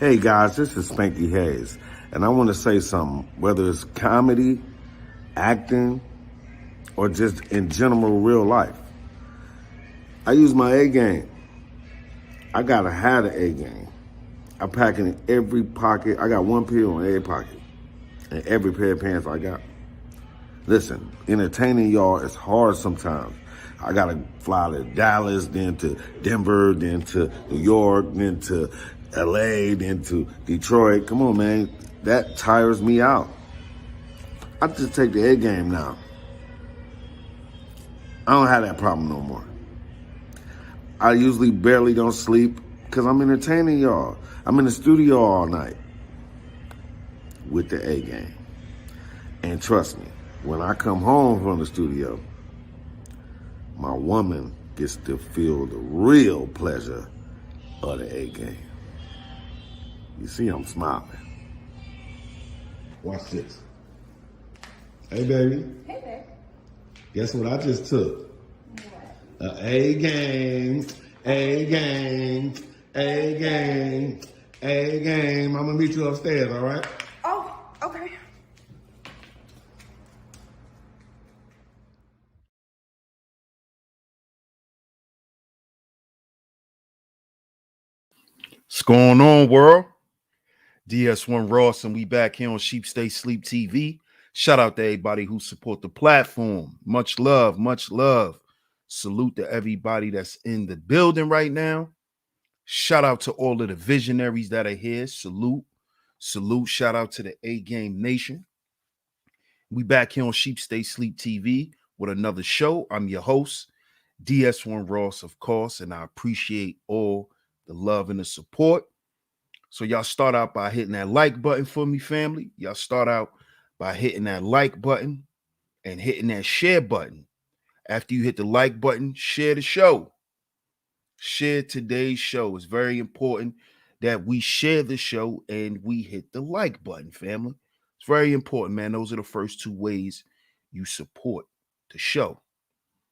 Hey guys, this is Spanky Hayes, and I want to say something, whether it's comedy, acting, or just in general real life. I use my A game. I gotta have the A game. I pack it in every pocket. I got one pill in every pocket, and every pair of pants I got. Listen, entertaining y'all is hard sometimes. I gotta fly to Dallas, then to Denver, then to New York, then to LA, then to Detroit. Come on, man. That tires me out. I just take the A game now. I don't have that problem no more. I usually barely don't sleep because I'm entertaining y'all. I'm in the studio all night with the A game. And trust me, when I come home from the studio, my woman gets to feel the real pleasure of the A game. You see, I'm smiling. Watch this. Hey, baby. Hey, babe. Guess what I just took? What? A game, A game, A game, A game. I'm gonna meet you upstairs, all right? Oh, okay. What's going on, world? DS1 Ross, and we back here on Sheep Stay Sleep TV. Shout out to everybody who support the platform. Much love, much love. Salute to everybody that's in the building right now. Shout out to all of the visionaries that are here. Salute, salute. Shout out to the A Game Nation. We back here on Sheep Stay Sleep TV with another show. I'm your host, DS1 Ross, of course, and I appreciate all the love and the support. So y'all start out by hitting that like button for me, family. Y'all start out by hitting that like button and hitting that share button. After you hit the like button, share the show. Share today's show. It's very important that we share the show and we hit the like button, family. It's very important, man. Those are the first two ways you support the show.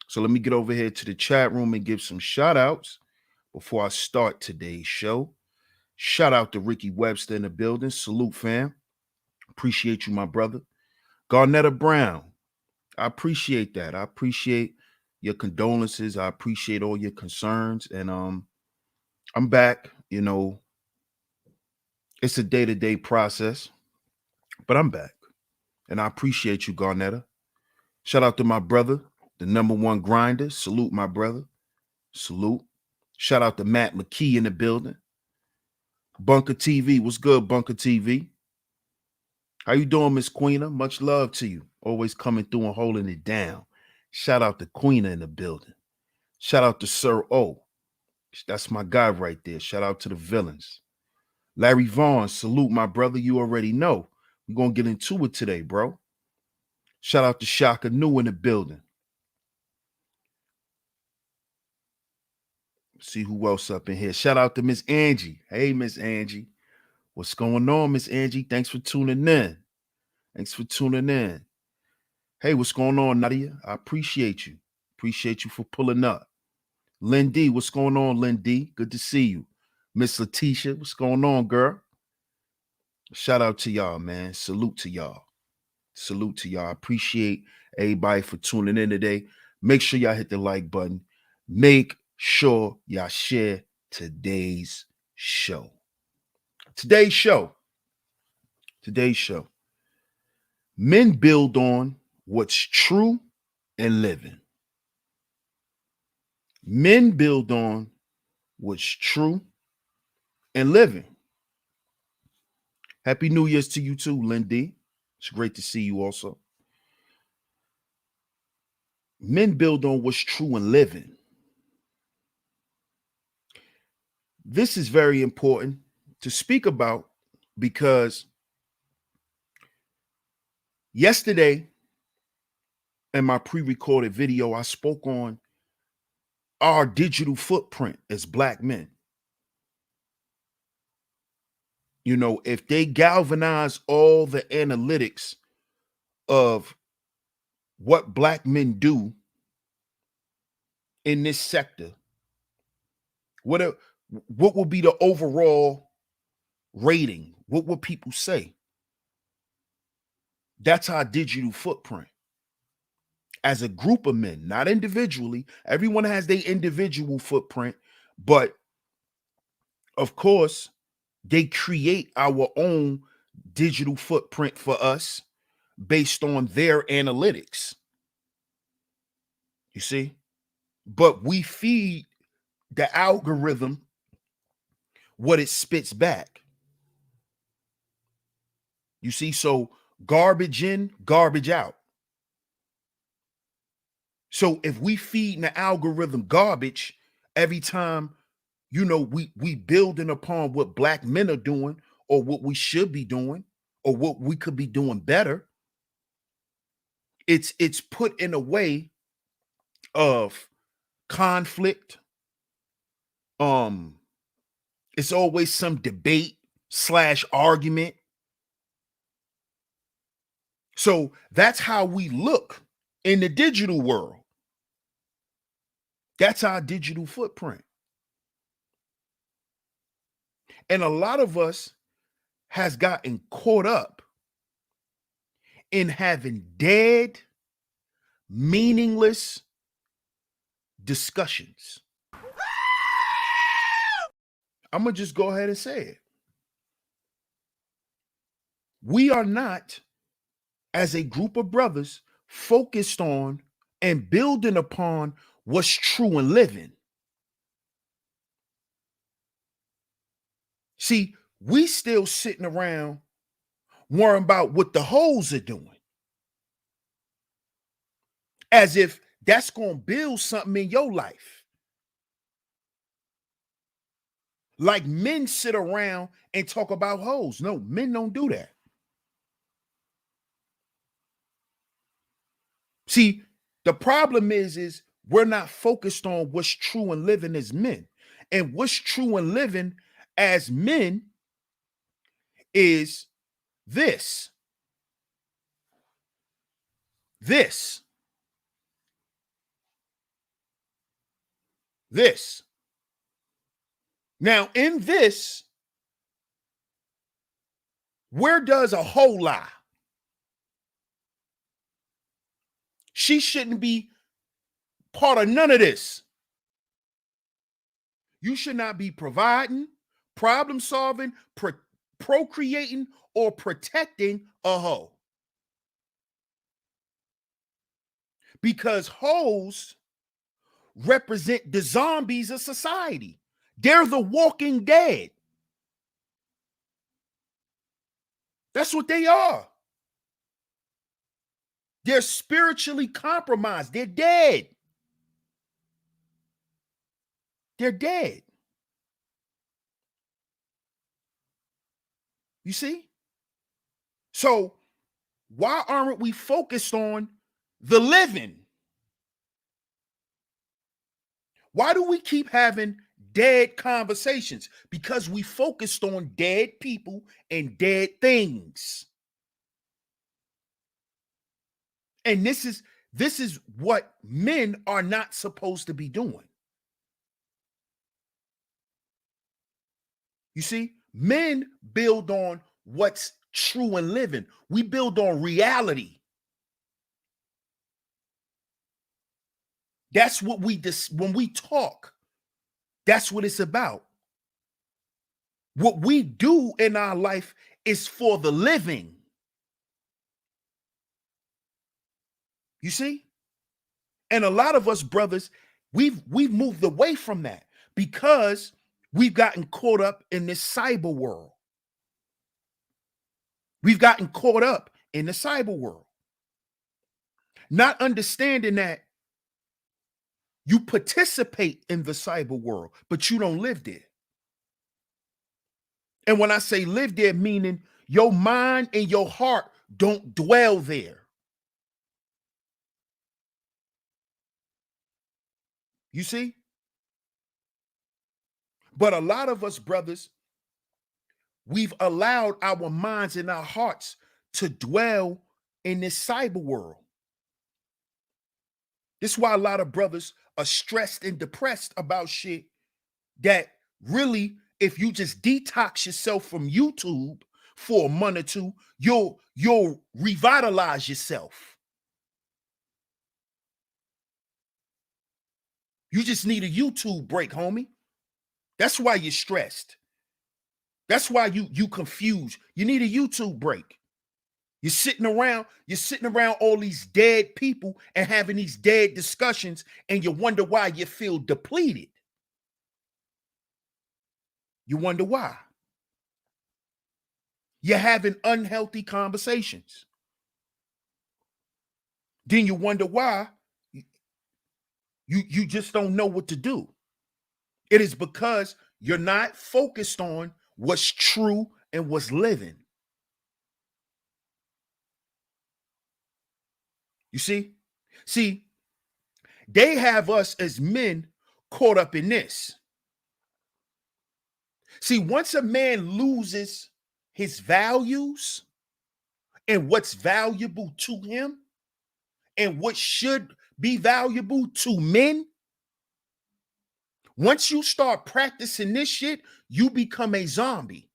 So let me get over here to the chat room and give some shout outs before I start today's show. Shout out to Ricky Webster in the building. Salute, fam. Appreciate you, my brother. Garnetta Brown. I appreciate that. I appreciate your condolences. I appreciate all your concerns. And I'm back. You know, it's a day-to-day process, but I'm back. And I appreciate you, Garnetta. Shout out to my brother, the #1 grinder. Salute, my brother. Salute. Shout out to Matt McKee in the building. Bunker TV. What's good, Bunker TV? How you doing, Miss Queena? Much love to you. Always coming through and holding it down. Shout out to Queena in the building. Shout out to Sir O. That's my guy right there. Shout out to the villains. Larry Vaughn, salute, my brother. You already know. We're going to get into it today, bro. Shout out to Shaka New in the building. See who else up in here. Shout out to Miss Angie. Hey, Miss Angie. What's going on, Miss Angie? Thanks for tuning in. Thanks for tuning in. Hey, what's going on, Nadia? I appreciate you. Appreciate you for pulling up. Lynn D, what's going on, Lynn D? Good to see you. Miss Letitia, what's going on, girl? Shout out to y'all, man. Salute to y'all. Salute to y'all. I appreciate everybody for tuning in today. Make sure y'all hit the like button. Make sure y'all share today's show. Today's show. Men build on what's true and living. Men build on what's true and living. Happy New Year's to you too, Lindy. It's great to see you also. Men build on what's true and living. This is very important to speak about because yesterday in my pre-recorded video, I spoke on our digital footprint as Black men. You know, if they galvanize all the analytics of what Black men do in this sector, what will be the overall rating? What would people say? That's our digital footprint. As a group of men, not individually. Everyone has their individual footprint, but of course, they create our own digital footprint for us based on their analytics. You see? But we feed the algorithm what it spits back. You see? So garbage in, garbage out. So if we feed the algorithm garbage every time, we building upon what black men are doing or what we should be doing or what we could be doing better, it's put in a way of conflict. It's always some debate / argument. So that's how we look in the digital world. That's our digital footprint. And a lot of us has gotten caught up in having dead, meaningless discussions. I'm going to just go ahead and say it. We are not, as a group of brothers, focused on and building upon what's true and living. See, we still sitting around worrying about what the hoes are doing. As if that's going to build something in your life. Like men sit around and talk about hoes. No, men don't do that. See, the problem is we're not focused on what's true and living as men. And what's true and living as men is this. This. Now, in this, where does a hoe lie? She shouldn't be part of none of this. You should not be providing, problem solving, procreating, or protecting a hoe. Because hoes represent the zombies of society. They're the walking dead. That's what they are. They're spiritually compromised. They're dead. They're dead. You see? So why aren't we focused on the living? Why do we keep having dead conversations? Because we focused on dead people and dead things. And this is what men are not supposed to be doing. You see, men build on what's true and living. We build on reality. That's what when we talk, that's what it's about. What we do in our life is for the living. You see? And a lot of us brothers, we've moved away from that because we've gotten caught up in this cyber world. We've gotten caught up in the cyber world. Not understanding that you participate in the cyber world, but you don't live there. And when I say live there, meaning your mind and your heart don't dwell there. You see? But a lot of us brothers, we've allowed our minds and our hearts to dwell in this cyber world. This is why a lot of brothers are stressed and depressed about shit that really if you just detox yourself from YouTube for a month or two, you'll revitalize yourself. You just need a YouTube break, homie. That's why you're stressed. That's why you confused. You need a YouTube break. You're sitting around all these dead people and having these dead discussions, and you wonder why you feel depleted. You wonder why. You're having unhealthy conversations. Then you wonder why you just don't know what to do. It is because you're not focused on what's true and what's living. You see? See, they have us as men caught up in this. See, once a man loses his values and what's valuable to him and what should be valuable to men, once you start practicing this shit, you become a zombie.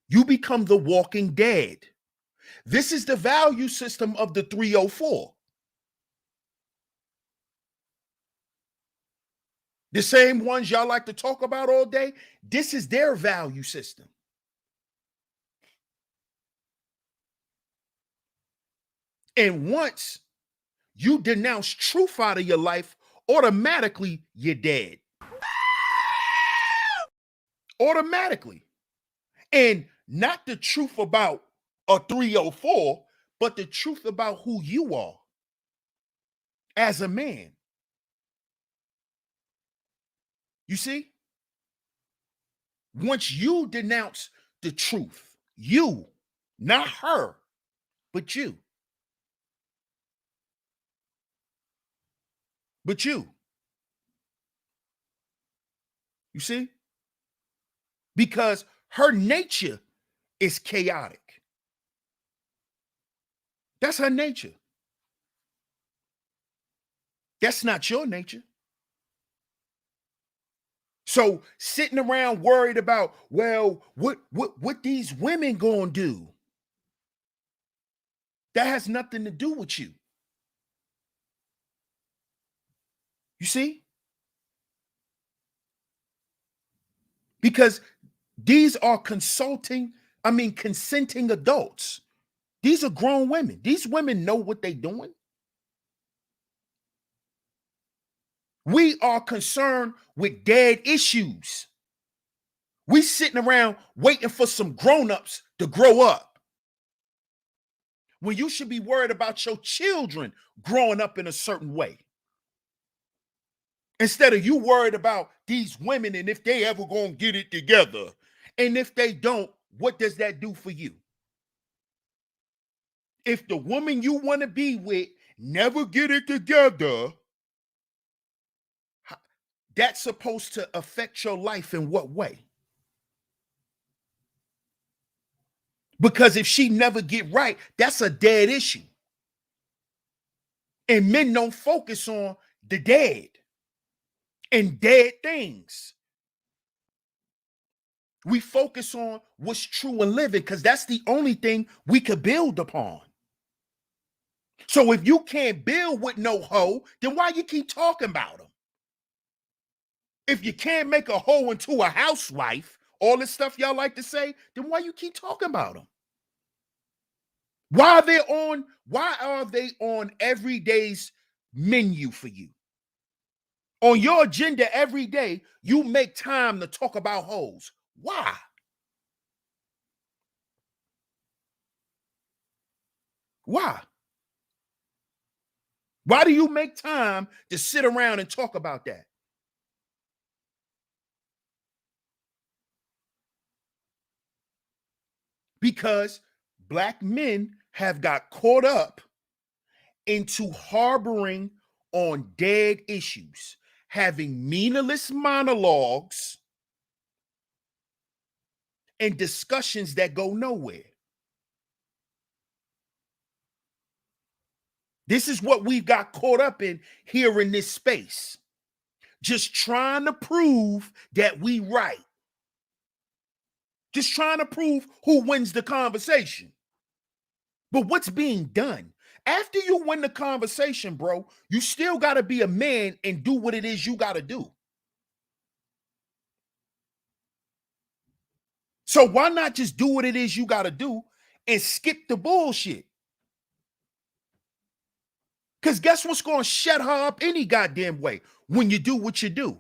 You become the walking dead. This is the value system of the 304. The same ones y'all like to talk about all day, this is their value system. And once you denounce truth out of your life, automatically you're dead. Automatically. And not the truth about a 304, but the truth about who you are as a man. You see? Once you denounce the truth, you, not her, but you. But you. You see? Because her nature is chaotic. That's her nature. That's not your nature. So sitting around worried about, well, what these women gonna do? That has nothing to do with you. You see? Because these are consenting adults. These are grown women. These women know what they're doing. We are concerned with dead issues. We sitting around waiting for some grown-ups to grow up, when you should be worried about your children growing up in a certain way. Instead of you worried about these women and if they ever gonna get it together. And if they don't, what does that do for you? If the woman you want to be with never get it together, that's supposed to affect your life in what way? Because if she never get right, that's a dead issue. And men don't focus on the dead and dead things. We focus on what's true and living because that's the only thing we could build upon. So if you can't build with no hoe, then why you keep talking about them? If you can't make a hoe into a housewife, all this stuff y'all like to say, then why you keep talking about them? Why are they on every day's menu for you? On your agenda every day, you make time to talk about hoes. Why? Why? Why do you make time to sit around and talk about that? Because black men have got caught up into harboring on dead issues, having meaningless monologues and discussions that go nowhere. This is what we've got caught up in here in this space. Just trying to prove that we right. just trying to prove who wins the conversation. But what's being done? After you win the conversation, bro, you still got to be a man and do what it is you got to do. So why not just do what it is you got to do and skip the bullshit? Because guess what's going to shut her up any goddamn way when you do what you do?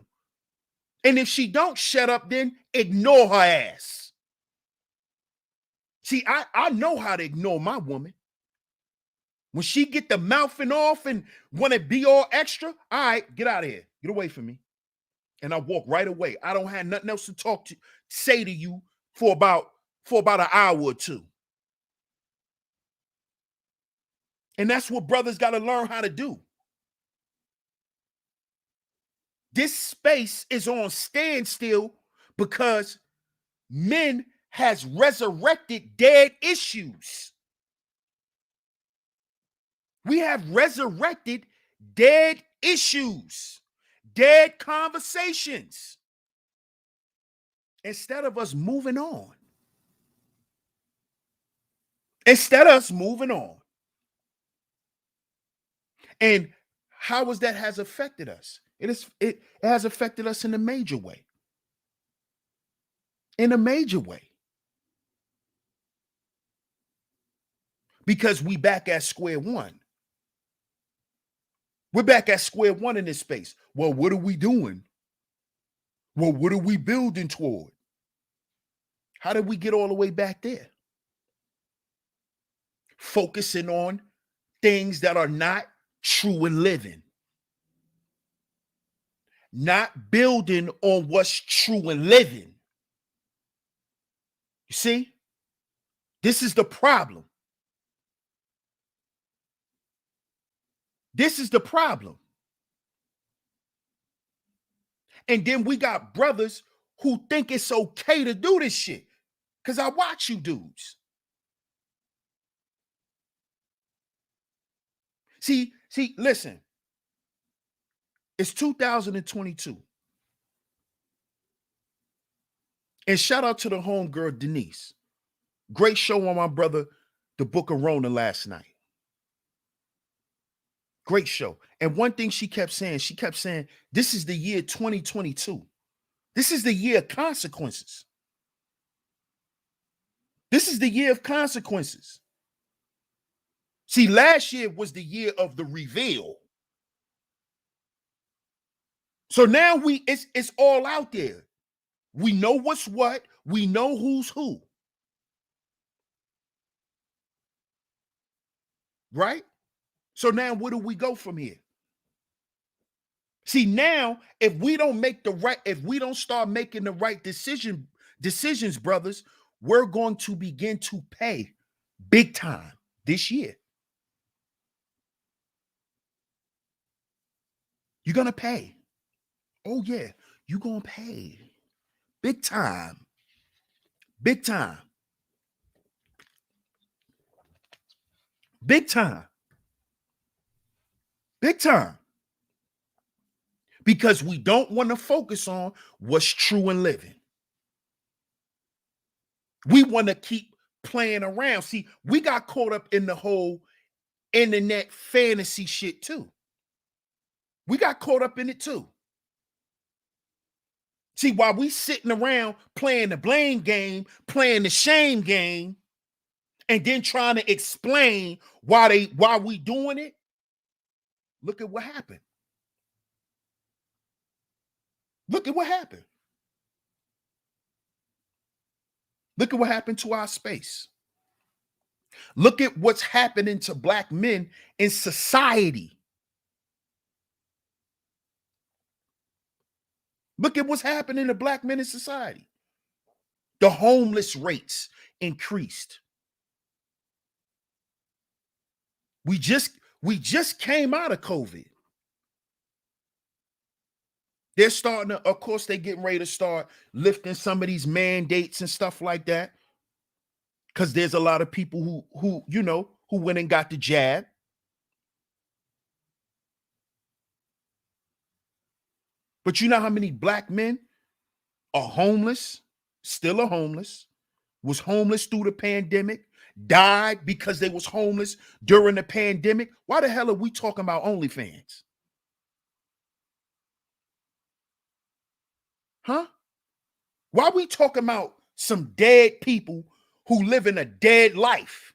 And if she don't shut up, then ignore her ass. See, I know how to ignore my woman. When she get the mouthing off and want to be all extra, all right, get out of here. Get away from me. And I walk right away. I don't have nothing else to say to you for about an hour or two. And that's what brothers got to learn how to do. This space is on standstill because men has resurrected dead issues. We have resurrected dead issues, dead conversations, instead of us moving on. Instead of us moving on. And how is that has affected us? It has affected us in a major way. In a major way. Because we back at square one. We're back at square one in this space. Well, what are we doing? Well, what are we building toward? How did we get all the way back there? Focusing on things that are not true and living. Not building on what's true and living. You see? This is the problem. This is the problem. And then we got brothers who think it's okay to do this shit. Because I watch you dudes. See, listen. It's 2022. And shout out to the homegirl, Denise. Great show on my brother, The Book of Rona, last night. Great show. And one thing she kept saying, this is the year 2022. This is the year of consequences. This is the year of consequences. See, last year was the year of the reveal. So now it's all out there. We know what's what. We know who's who. Right? So now where do we go from here? See, now if we don't start making the right decisions, brothers, we're going to begin to pay big time this year. You're going to pay. Oh yeah, you're going to pay big time. Big time. Big time. Big time. Because we don't want to focus on what's true and living. We want to keep playing around. See, we got caught up in the whole internet fantasy shit too. We got caught up in it too. See, while we sitting around playing the blame game, playing the shame game, and then trying to explain why we doing it, look at what happened. Look at what happened. Look at what happened to our space. Look at what's happening to black men in society. Look at what's happening to black men in society. The homeless rates increased. We just came out of COVID. They're starting to, of course, they're getting ready to start lifting some of these mandates and stuff like that. Because there's a lot of people who went and got the jab. But you know how many black men are homeless, still are homeless, was homeless through the pandemic, died because they was homeless during the pandemic. Why the hell are we talking about OnlyFans? Huh? Why are we talking about some dead people who live in a dead life?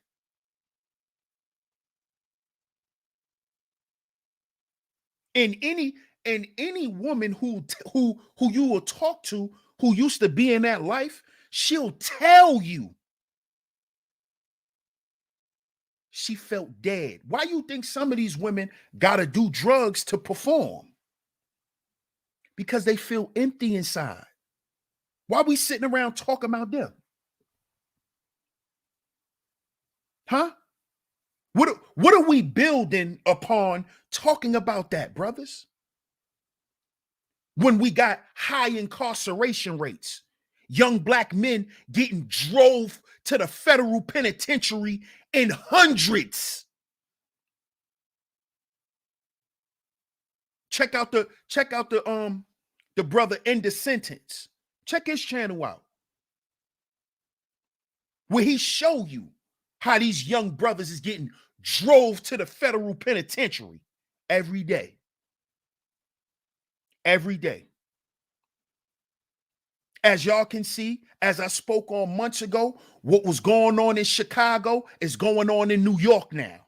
And any woman who you will talk to who used to be in that life, she'll tell you she felt dead. Why you think some of these women gotta do drugs to perform? Because they feel empty inside. Why we sitting around talking about them? Huh? What are we building upon talking about that, brothers? When we got high incarceration rates, young black men getting drove to the federal penitentiary in hundreds. Check out the brother End the Sentence. Check his channel out, where he show you how these young brothers is getting drove to the federal penitentiary every day. Every day. As y'all can see, as I spoke on months ago, what was going on in Chicago is going on in New York now.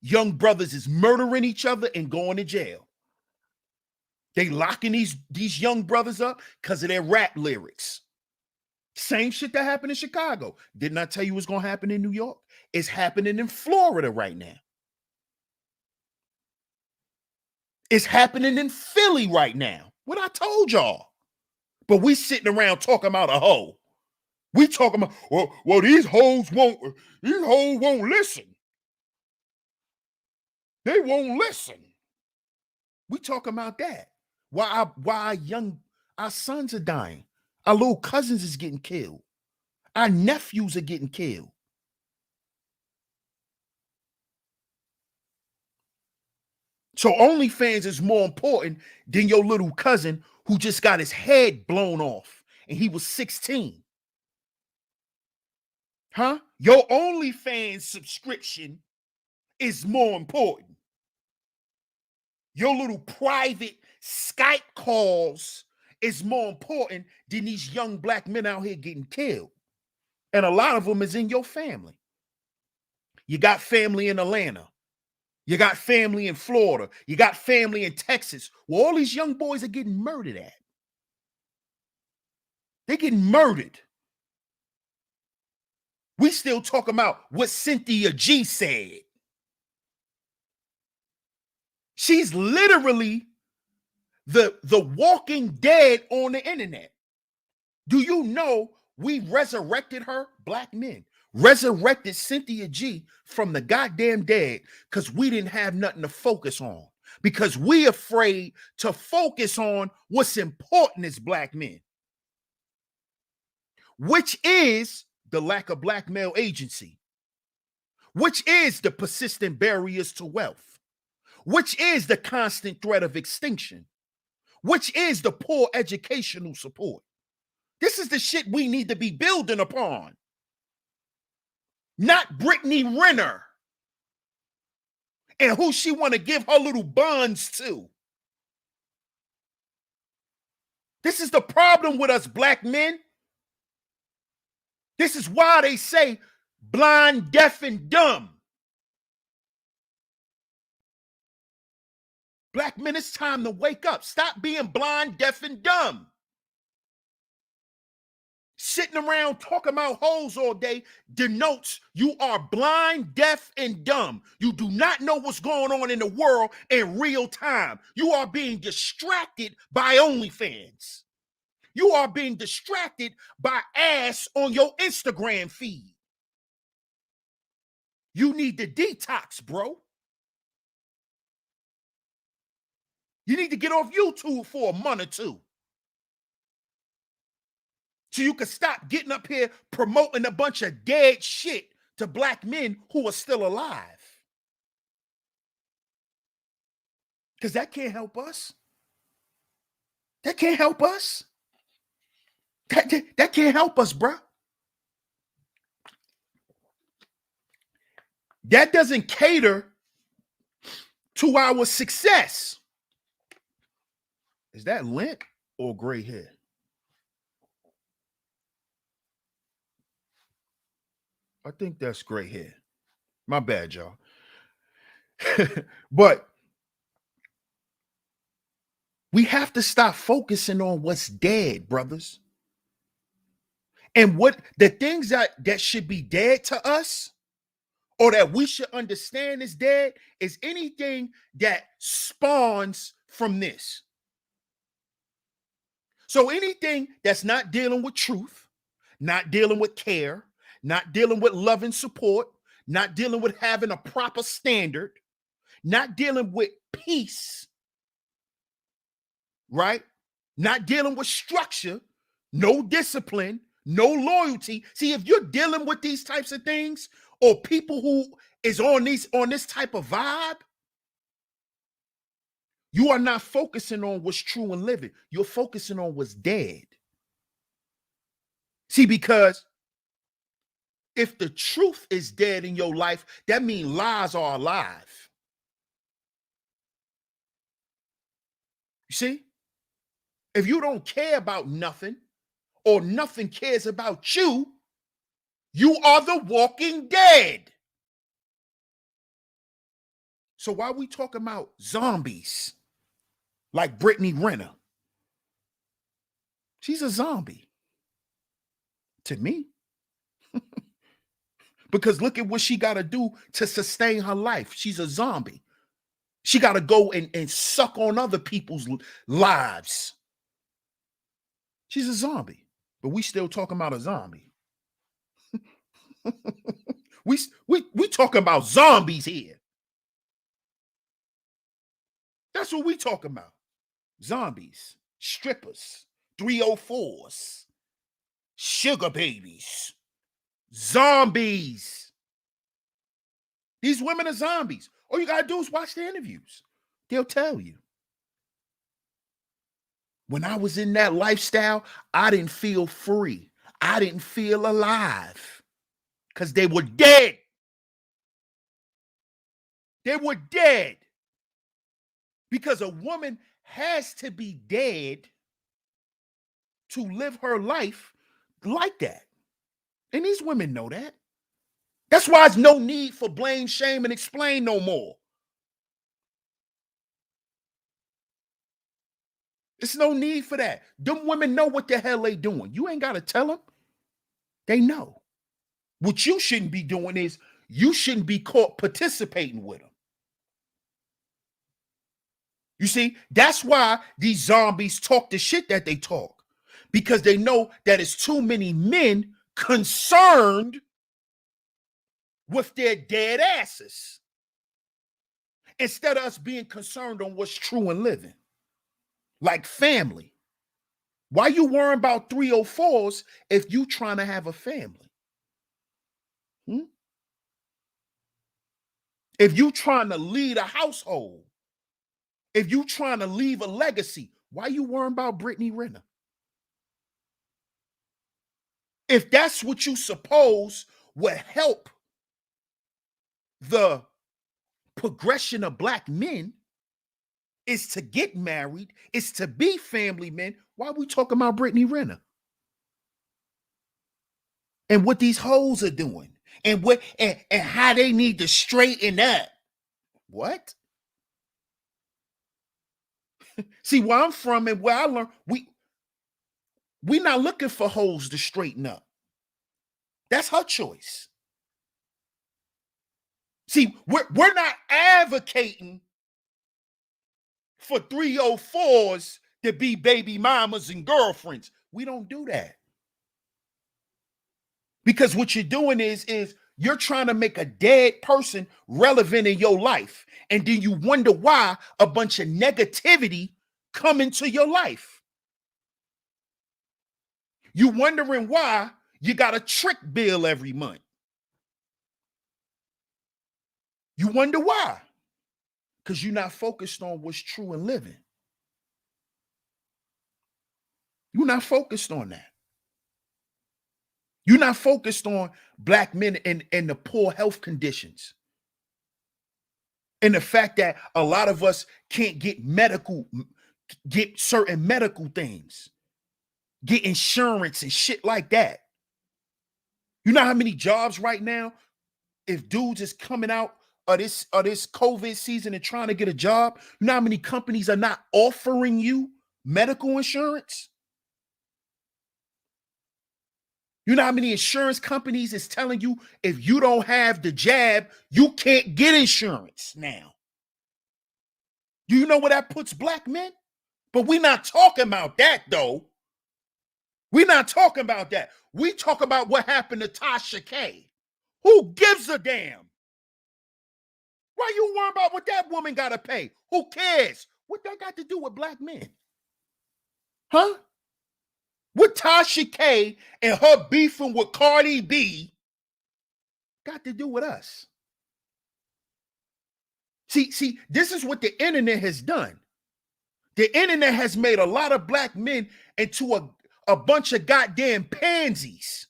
Young brothers is murdering each other and going to jail. They locking these young brothers up because of their rap lyrics. Same shit that happened in Chicago. Didn't I tell you what's going to happen in New York? It's happening in Florida right now. It's happening in Philly right now. What I told y'all. But we sitting around talking about a hoe. We talking about, well, these hoes won't listen. They won't listen. We talking about that. Why our sons are dying. Our little cousins is getting killed. Our nephews are getting killed. So OnlyFans is more important than your little cousin who just got his head blown off and he was 16. Huh? Your OnlyFans subscription is more important. Your little private Skype calls is more important than these young black men out here getting killed. And a lot of them is in your family. You got family in Atlanta. You got family in Florida. You got family in Texas, where all these young boys are getting murdered at. They're getting murdered. We still talking about what Cynthia G said. She's literally the walking dead on the internet. Do you know we resurrected her, black men? Resurrected Cynthia G from the goddamn dead because we didn't have nothing to focus on. Because we afraid to focus on what's important as black men, which is the lack of black male agency, which is the persistent barriers to wealth, which is the constant threat of extinction, which is the poor educational support. This is the shit we need to be building upon. Not Brittany Renner and who she want to give her little bonds to. This is the problem with us black men. This is why they say blind, deaf, and dumb. Black men, it's time to wake up. Stop being blind, deaf, and dumb. Sitting around talking about hoes all day denotes you are blind, deaf, and dumb. You do not know what's going on in the world in real time. You are being distracted by OnlyFans. You are being distracted by ass on your Instagram feed. You need to detox, bro. You need to get off YouTube for a month or two. So you can stop getting up here promoting a bunch of dead shit to black men who are still alive. Because that can't help us. That can't help us. That can't help us, bro. That doesn't cater to our success. Is that lint or gray hair? I think that's gray hair. My bad, y'all. But we have to stop focusing on what's dead, brothers. And what the things that should be dead to us, or that we should understand is dead, is anything that spawns from this. So anything that's not dealing with truth, not dealing with care, not dealing with love and support, not dealing with having a proper standard, not dealing with peace, right? Not dealing with structure, no discipline, no loyalty. See, if you're dealing with these types of things, or people who is on this type of vibe, you are not focusing on what's true and living. You're focusing on what's dead. See, because if the truth is dead in your life, that means lies are alive. You see? If you don't care about nothing, or nothing cares about you, you are the walking dead. So why are we talking about zombies like Brittany Renner? She's a zombie to me. Because look at what she got to do to sustain her life. She's a zombie. She got to go and suck on other people's lives. She's a zombie, but we still talking about a zombie. we talking about zombies here. That's what we talking about. Zombies, strippers, 304s, sugar babies, zombies. These women are zombies. All you got to do is watch the interviews. They'll tell you. When I was in that lifestyle, I didn't feel free. I didn't feel alive because they were dead. They were dead. Because a woman has to be dead to live her life like that. And these women know that. That's why there's no need for blame, shame, and explain no more. There's no need for that. Them women know what the hell they doing. You ain't got to tell them. They know. What you shouldn't be doing is you shouldn't be caught participating with them. You see, that's why these zombies talk the shit that they talk. Because they know that it's too many men concerned with their dead asses. Instead of us being concerned on what's true and living. Like family. Why you worrying about 304s if you trying to have a family? If you trying to lead a household, if you trying to leave a legacy, why you worrying about Brittany Renner? If that's what you suppose would help the progression of black men, is to get married, is to be family men, why are we talking about Brittany Renner? And what these hoes are doing, and what and how they need to straighten up. What? See, where I'm from and where I learned, we not looking for hoes to straighten up. That's her choice. See, we're not advocating for 304s to be baby mamas and girlfriends. We don't do that. Because what you're doing is you're trying to make a dead person relevant in your life. And then you wonder why a bunch of negativity come into your life. You wondering why you got a trick bill every month. You wonder why. Because you're not focused on what's true and living. You're not focused on that. You're not focused on black men and the poor health conditions. And the fact that a lot of us can't get certain medical things, get insurance and shit like that. You know how many jobs right now, if dudes is coming out of this COVID season and trying to get a job, you know how many companies are not offering you medical insurance? You know how many insurance companies is telling you if you don't have the jab, you can't get insurance now? Do you know where that puts black men? But we're not talking about that, though. We're not talking about that. We talk about what happened to Tasha K. Who gives a damn? Why you worry about what that woman got to pay? Who cares? What that got to do with black men? Huh? What Tasha K and her beefing with Cardi B got to do with us? See, this is what the internet has done. The internet has made a lot of black men into a bunch of goddamn pansies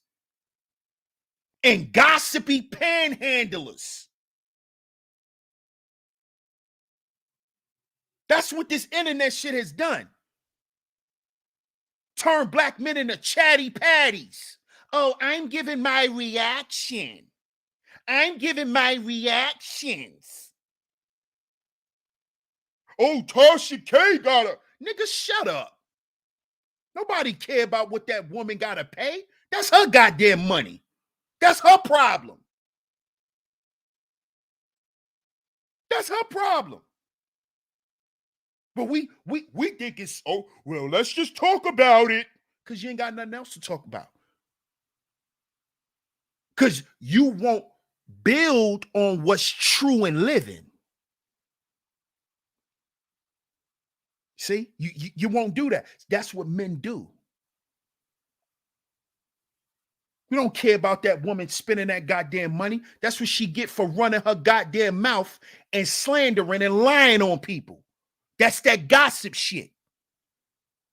and gossipy panhandlers. That's what this internet shit has done. Turn black men into chatty patties. Oh, I'm giving my reaction. I'm giving my reactions. Oh, Tasha K got a nigga, shut up. Nobody care about what that woman gotta pay. That's her goddamn money. That's her problem. That's her problem. But we think it's, oh, well, let's just talk about it. Because you ain't got nothing else to talk about. Because you won't build on what's true in living. See, you won't do that. That's what men do. We don't care about that woman spending that goddamn money. That's what she get for running her goddamn mouth and slandering and lying on people. That's that gossip shit.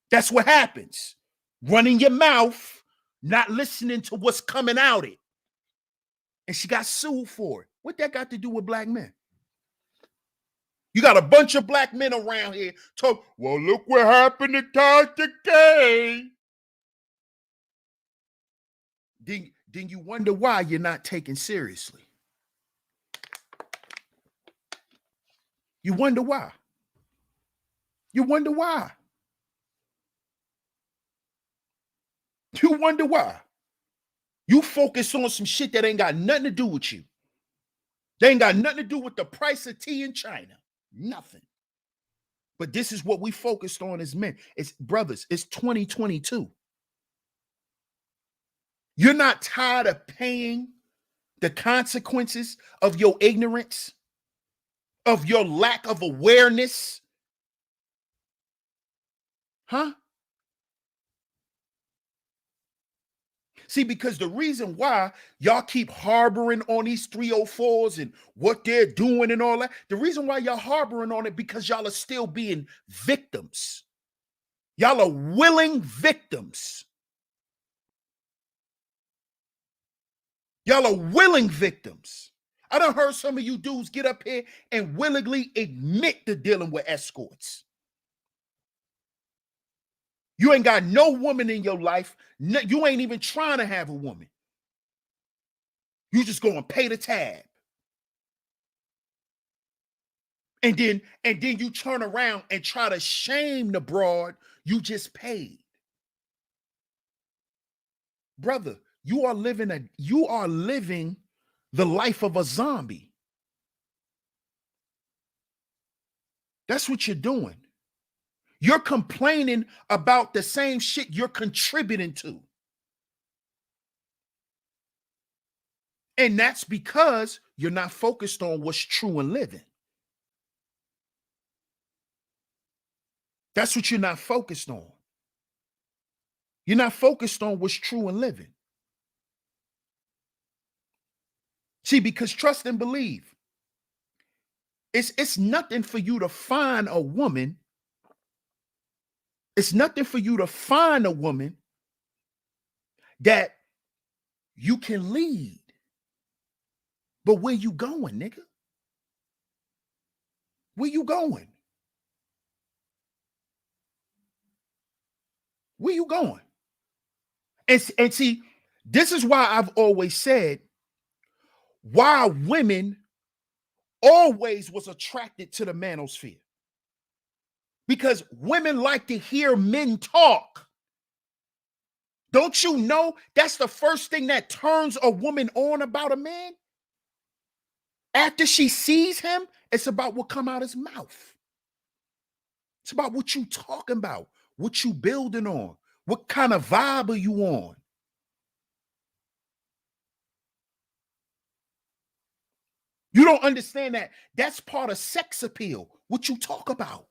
That's what happens. Running your mouth, not listening to what's coming out it. And she got sued for it. What that got to do with black men? You got a bunch of black men around here talk, well, look what happened to Tasha K. Then you wonder why you're not taken seriously. You wonder why. You wonder why. You wonder why. You focus on some shit that ain't got nothing to do with you. They ain't got nothing to do with the price of tea in China. Nothing. But this is what we focused on as men. It's brothers, it's 2022. You're not tired of paying the consequences of your ignorance, of your lack of awareness? Huh? See, because the reason why y'all keep harboring on these 304s and what they're doing and all that, the reason why y'all harboring on it because y'all are still being victims. Y'all are willing victims. Y'all are willing victims. I done heard some of you dudes get up here and willingly admit to dealing with escorts. You ain't got no woman in your life. No, you ain't even trying to have a woman. You just going to pay the tab. And then you turn around and try to shame the broad you just paid. Brother, you are living the life of a zombie. That's what you're doing. You're complaining about the same shit you're contributing to. And that's because you're not focused on what's true in living. That's what you're not focused on. You're not focused on what's true in living. See, because trust and believe. It's nothing for you to find a woman. It's nothing for you to find a woman that you can lead. But where you going, nigga? Where you going? Where you going? And see, this is why I've always said why women always was attracted to the manosphere. Because women like to hear men talk. Don't you know that's the first thing that turns a woman on about a man? After she sees him, it's about what come out his mouth. It's about what you talking about, what you building on, what kind of vibe are you on. You don't understand that that's part of sex appeal, what you talk about.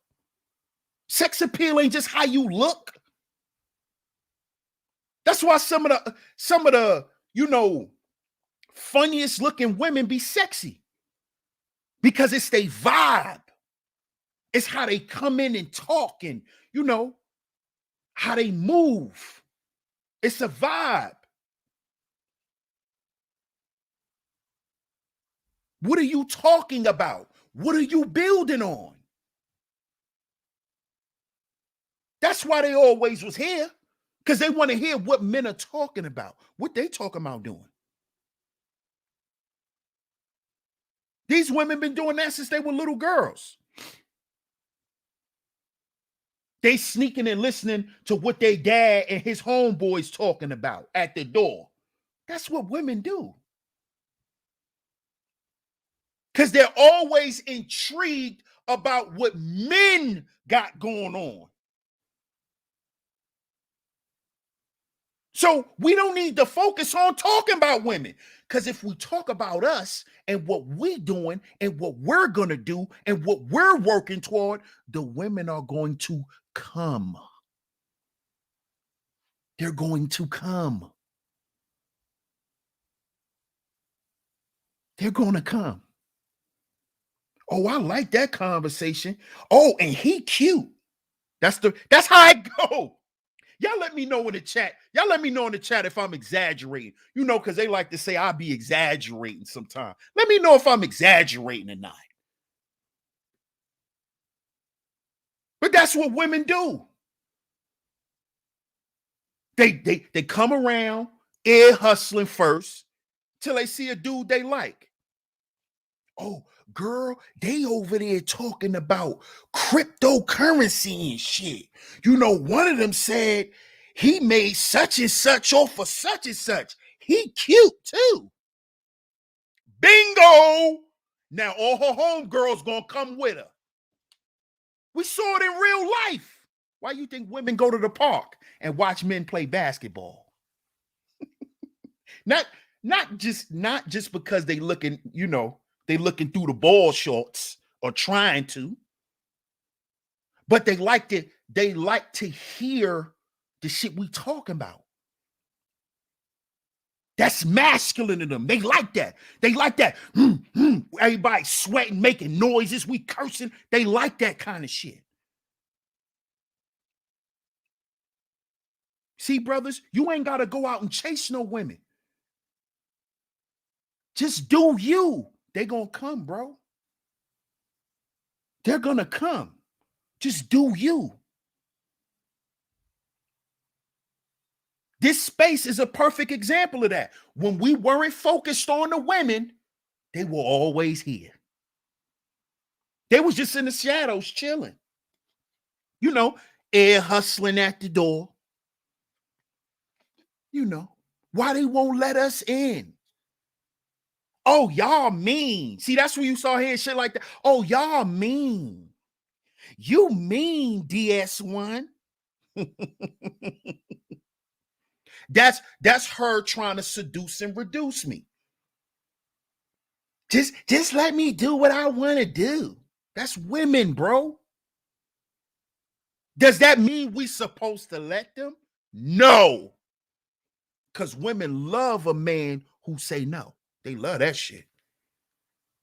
Sex appeal ain't just how you look. That's why some of the funniest looking women be sexy. Because it's their vibe. It's how they come in and talk and, how they move. It's a vibe. What are you talking about? What are you building on? That's why they always was here. Because they want to hear what men are talking about. What they talking about doing. These women been doing that since they were little girls. They sneaking and listening to what their dad and his homeboys talking about at the door. That's what women do. Because they're always intrigued about what men got going on. So we don't need to focus on talking about women. Because if we talk about us and what we're doing and what we're going to do and what we're working toward, the women are going to come. They're going to come. They're going to come. Oh, I like that conversation. Oh, and he cute. That's how I go. Y'all let me know in the chat. Y'all let me know in the chat if I'm exaggerating. Because they like to say I be exaggerating sometimes. Let me know if I'm exaggerating or not. But that's what women do. They come around ear hustling first till they see a dude they like. Oh, girl, they over there talking about cryptocurrency and shit. One of them said he made such and such off for such and such. He cute too. Bingo! Now all her homegirls gonna come with her. We saw it in real life. Why you think women go to the park and watch men play basketball? not just because they looking, they looking through the ball shorts or trying to, but they like to hear the shit we talking about. That's masculine in them. They like that. They like that. Everybody sweating, making noises. We cursing. They like that kind of shit. See, brothers, you ain't got to go out and chase no women. Just do you. They gonna come, bro. They're gonna come. Just do you. This space is a perfect example of that. When we weren't focused on the women, they were always here. They was just in the shadows chilling. Air hustling at the door. Why they won't let us in? Oh, y'all mean. See, that's when you saw hearing shit like that. Oh, y'all mean. You mean, DS1. That's her trying to seduce and reduce me. Just let me do what I want to do. That's women, bro. Does that mean we supposed to let them? No. Because women love a man who say no. They love that shit.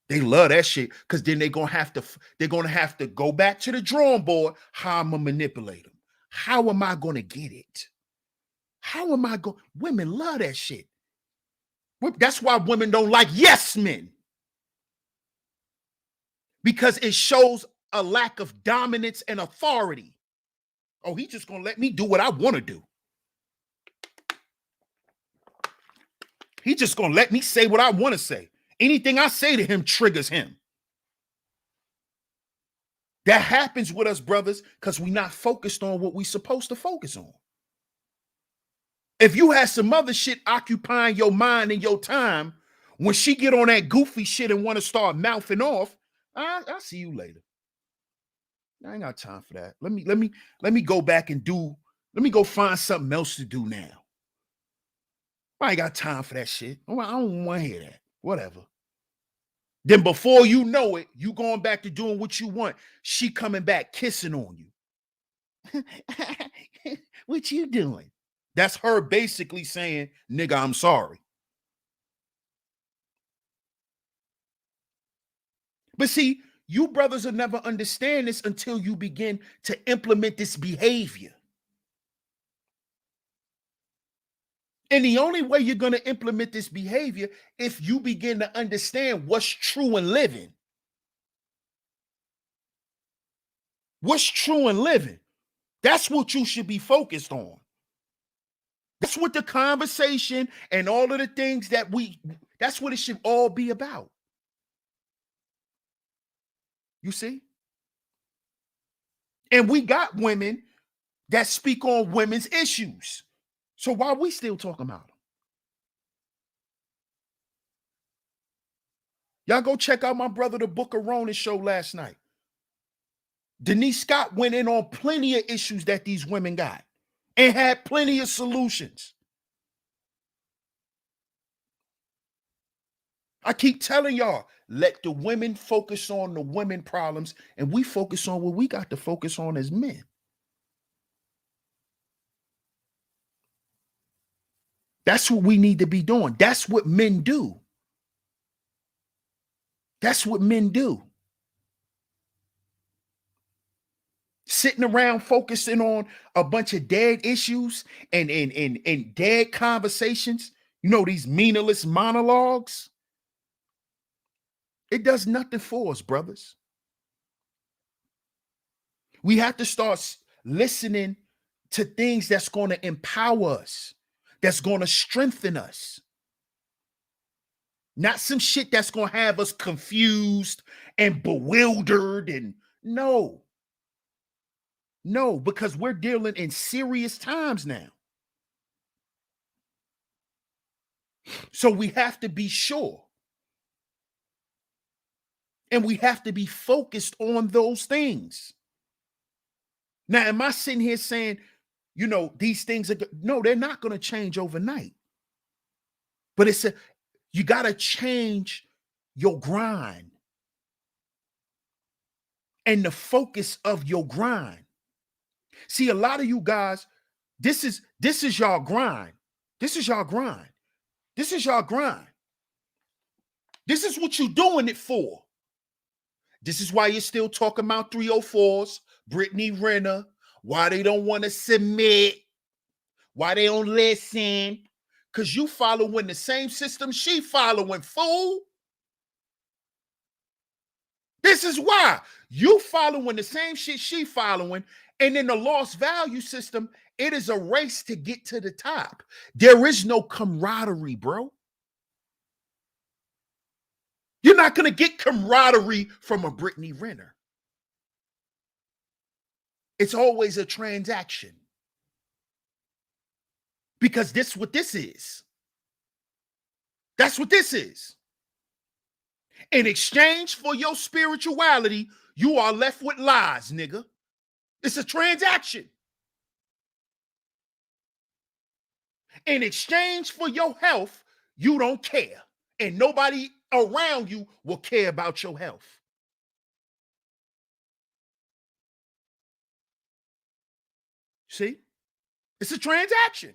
They love that shit because then they're gonna have to go back to the drawing board. How I'm gonna manipulate them? How am I gonna get it? How am I going? Women love that shit. That's why women don't like yes men. Because it shows a lack of dominance and authority. Oh, he's just gonna let me do what I want to do. He's just gonna let me say what I want to say. Anything I say to him triggers him. That happens with us, brothers, because we're not focused on what we're supposed to focus on. If you had some other shit occupying your mind and your time, when she get on that goofy shit and want to start mouthing off, I'll see you later. I ain't got time for that. Let me go back and let me go find something else to do now. I ain't got time for that shit. I don't want to hear that. Whatever. Then before you know it, you going back to doing what you want. She coming back kissing on you. What you doing? That's her basically saying, nigga, I'm sorry. But see, you brothers will never understand this until you begin to implement this behavior. And the only way you're going to implement this behavior if you begin to understand what's true in living. What's true in living? That's what you should be focused on. That's what the conversation and all of the things that's what it should all be about. You see? And we got women that speak on women's issues. So why are we still talking about them? Y'all go check out my brother, the Book of Ronan show last night. Denise Scott went in on plenty of issues that these women got and had plenty of solutions. I keep telling y'all, let the women focus on the women problems and we focus on what we got to focus on as men. That's what we need to be doing. That's what men do. That's what men do. Sitting around focusing on a bunch of dead issues and dead conversations, these meaningless monologues. It does nothing for us, brothers. We have to start listening to things that's going to empower us, that's going to strengthen us. Not some shit that's going to have us confused and bewildered and no, because we're dealing in serious times now. So we have to be sure. And we have to be focused on those things. Now, am I sitting here saying, these things no, they're not going to change overnight. But you got to change your grind and the focus of your grind. See, a lot of you guys, this is y'all grind. This is y'all grind. This is y'all grind. This is what you're doing it for. This is why you're still talking about 304s, Brittany Renner, why they don't want to submit, why they don't listen, because you following the same system she following, fool. This is why you following the same shit she following, and in the lost value system, it is a race to get to the top. There is no camaraderie, bro. You're not going to get camaraderie from a Brittany Renner. It's always a transaction. Because this is what this is. That's what this is. In exchange for your spirituality, you are left with lies, nigga. It's a transaction. In exchange for your health, you don't care. And nobody around you will care about your health. See? It's a transaction.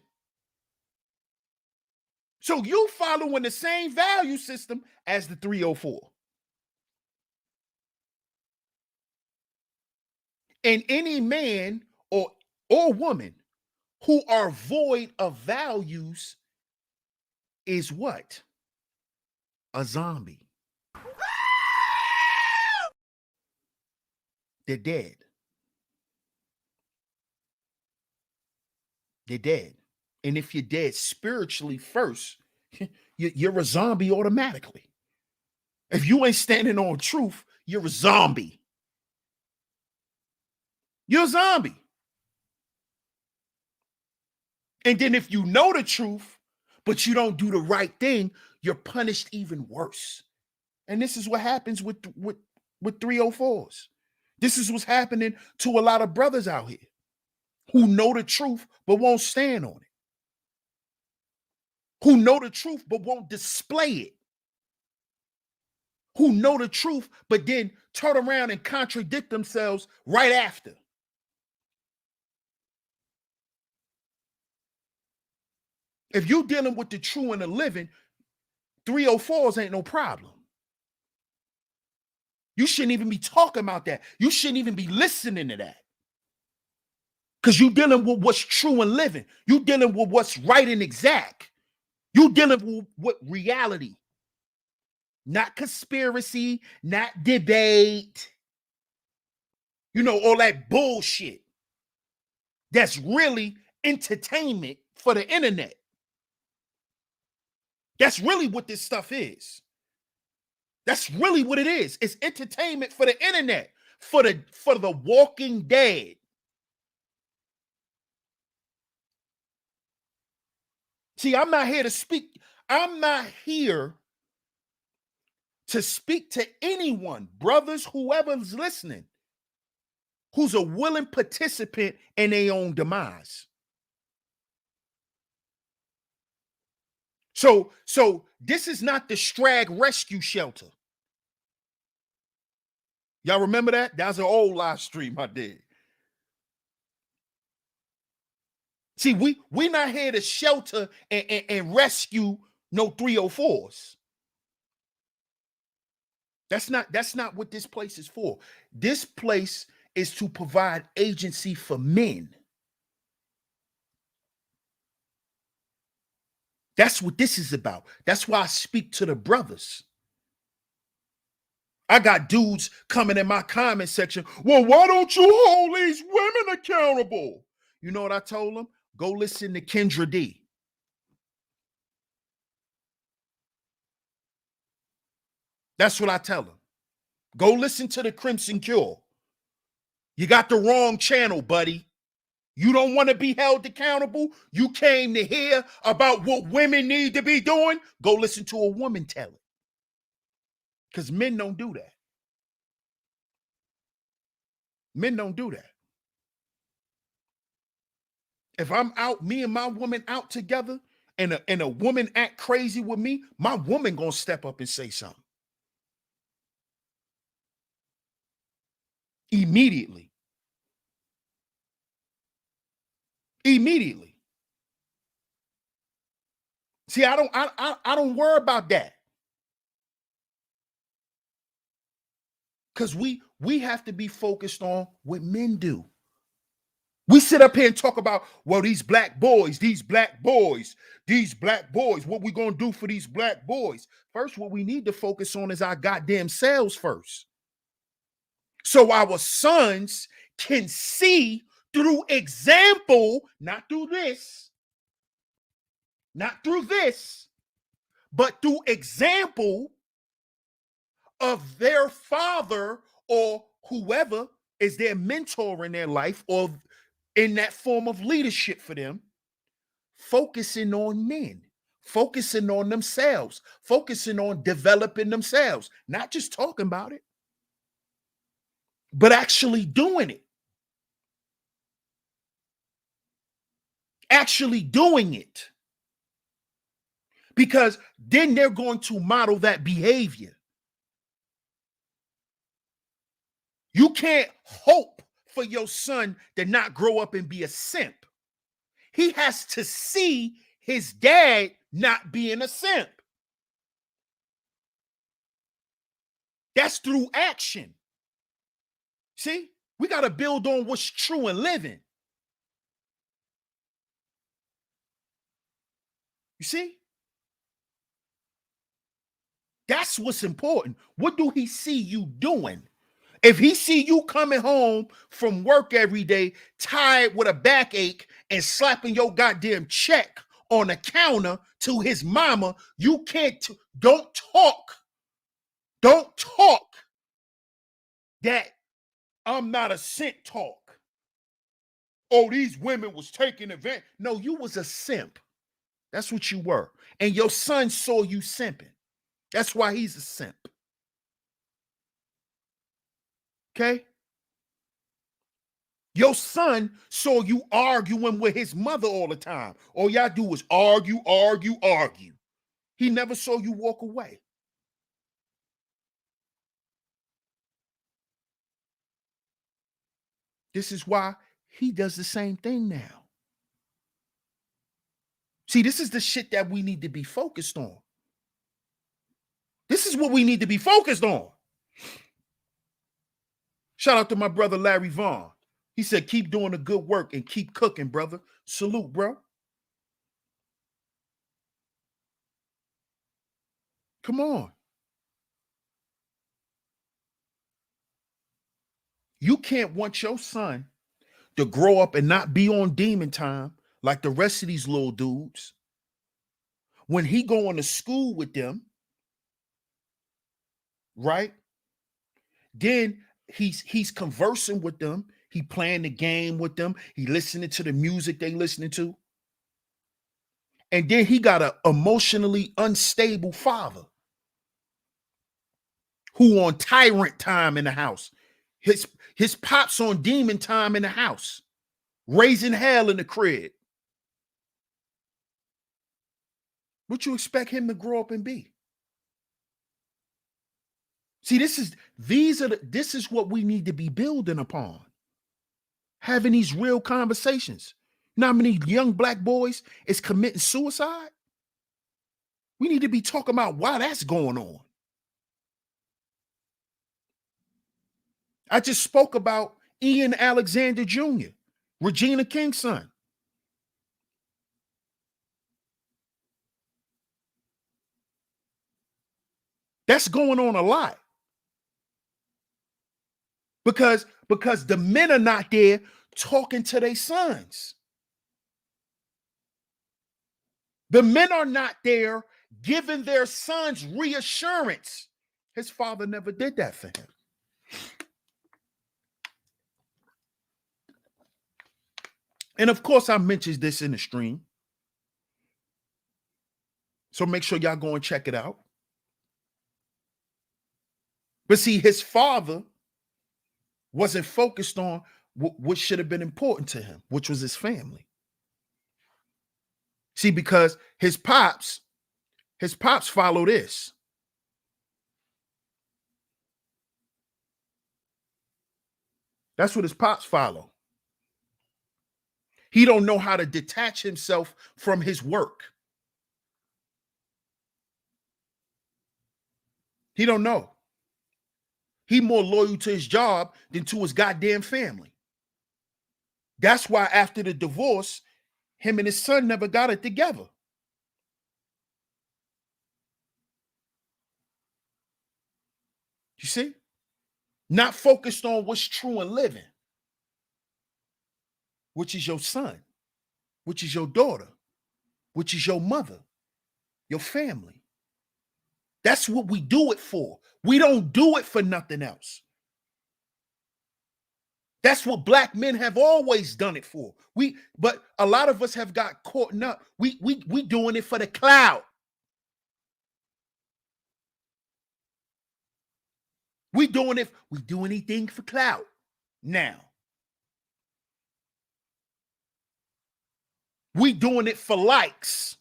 So you following the same value system as the 304. And any man or woman who are void of values is what? a zombie. They're dead. They're dead. And if you're dead spiritually first, you're a zombie automatically. If you ain't standing on truth, you're a zombie. You're a zombie. And then if you know the truth, but you don't do the right thing, you're punished even worse. And this is what happens with 304s. This is what's happening to a lot of brothers out here who know the truth but won't stand on it. Who know the truth but won't display it. Who know the truth but then turn around and contradict themselves right after. If you're dealing with the true and the living, 304s ain't no problem. You shouldn't even be talking about that. You shouldn't even be listening to that. Because you're dealing with what's true and living. You're dealing with what's right and exact. You're dealing with reality. Not conspiracy, not debate. You know, all that bullshit. That's really entertainment for the internet. That's really what this stuff is. That's really what it is. It's entertainment for the internet, for the walking dead. See, I'm not here to speak. I'm not here to speak to anyone, brothers, whoever's listening, who's a willing participant in their own demise. So this is not the Strag Rescue Shelter. Y'all remember that? That was an old live stream I did. See, we're not here to shelter and rescue no 304s. That's not what this place is for. This place is to provide agency for men. That's what this is about. That's why I speak to the brothers. I got dudes coming in my comment section. Well, why don't you hold these women accountable? You know what I told them? Go listen to Kendra D. That's what I tell them. Go listen to the Crimson Cure. You got the wrong channel, buddy. You don't want to be held accountable? You came to hear about what women need to be doing? Go listen to a woman tell it. Because men don't do that. Men don't do that. If I'm out, me and my woman out together, and a woman act crazy with me, my woman gonna step up and say something. Immediately. Immediately. See, I don't worry about that. Because we have to be focused on what men do. We sit up here and talk about, well, these black boys, what we gonna do for these black boys? First, what we need to focus on is our goddamn selves first. So our sons can see through example, not through this, but through example of their father or whoever is their mentor in their life or in that form of leadership for them, focusing on men, focusing on themselves, focusing on developing themselves, not just talking about it, but actually doing it. Actually doing it. Because then they're going to model that behavior. You can't hope for your son to not grow up and be a simp. He has to see his dad not being a simp. That's through action. See, we got to build on what's true and living. You see? That's what's important. What do he see you doing? If he see you coming home from work every day, tired with a backache and slapping your goddamn check on the counter to his mama, you can't, don't talk. Don't talk that I'm not a cent talk. Oh, these women was taking advantage. No, you was a simp. That's what you were. And your son saw you simping. That's why he's a simp. Okay? Your son saw you arguing with his mother all the time. All y'all do is argue, argue, argue. He never saw you walk away. This is why he does the same thing now. See, this is the shit that we need to be focused on. This is what we need to be focused on. Shout out to my brother Larry Vaughn. He said, keep doing the good work and keep cooking, brother. Salute, bro. Come on. You can't want your son to grow up and not be on demon time like the rest of these little dudes. When he going to school with them, right? Then he's conversing with them. He playing the game with them. He listening to the music they listening to. And then he got an emotionally unstable father who on tyrant time in the house. His pops on demon time in the house. Raising hell in the crib. What you expect him to grow up and be? See, this is what we need to be building upon. Having these real conversations. You know how many young black boys is committing suicide? We need to be talking about why that's going on. I just spoke about Ian Alexander Jr., Regina King's son. That's going on a lot. Because the men are not there talking to their sons. The men are not there giving their sons reassurance. His father never did that for him. And of course, I mentioned this in the stream. So make sure y'all go and check it out. But see, his father wasn't focused on what should have been important to him, which was his family. See, because his pops follow this. That's what his pops follow. He don't know how to detach himself from his work. He don't know. He more loyal to his job than to his goddamn family. That's why after the divorce, him and his son never got it together. You see? Not focused on what's true in living, which is your son, which is your daughter, which is your mother, your family. That's what we do it for. We don't do it for nothing else. That's what black men have always done it for. But a lot of us have got caught up. We doing it for the clout. We do anything for clout now. We doing it for likes.